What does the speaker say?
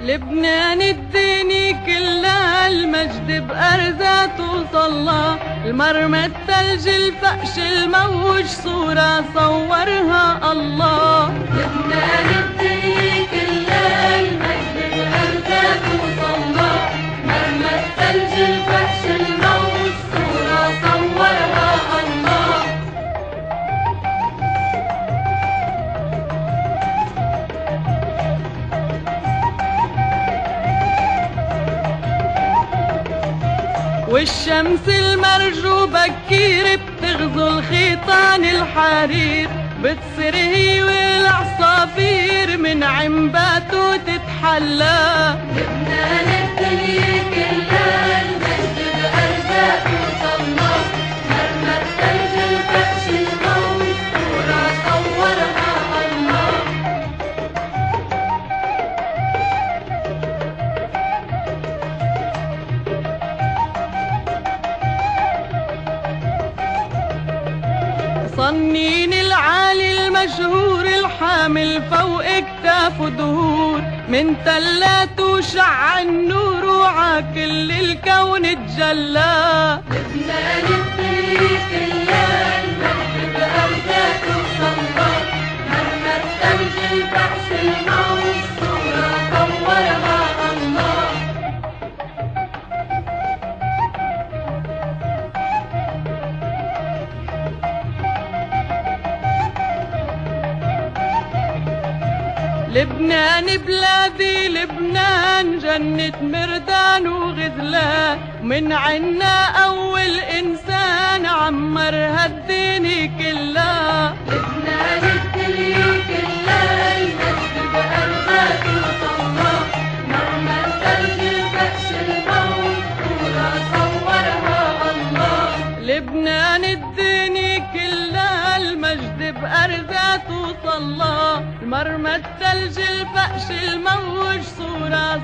لبنان الدنيا كلها المجد بأرزها توصلها، المرمى الثلج الفقش الموج صورة صورها الله. لبنان الدنيا كلها المجد بأرزها توصلها، مرمى الثلج الفقش الموج صورة صورها الله. والشمس المرجوبة كتير بتغزو الخيطان الحرير، بتصير هي والعصافير من عنباته تتحلى. لبنان الدنيا كلها المجد بأرزها توصلها، مرمى الثلج الفقش الموج صورة صورها الله. صنين العالي المشهور الحامل فوق اكتافه دهور، من تلاته شع النور وعاكل الكون تجلى. لبنان الدنيا كلها المجد بأرزها توصلها، مرمى الثلج الفقش الموج صورة صورها الله. لبنان بلادي لبنان جنة مردان وغزلان، من عنا أول إنسان عمر هالدنيا كلها. لبنان الدنيا كلها المجد بأرزها توصلها، مرمى الثلج الفقش الموج صورة صورها الله. لبنان الدنيا كلها المجد بأرزها توصلها، مرمى الثلج الفقش الموج صورة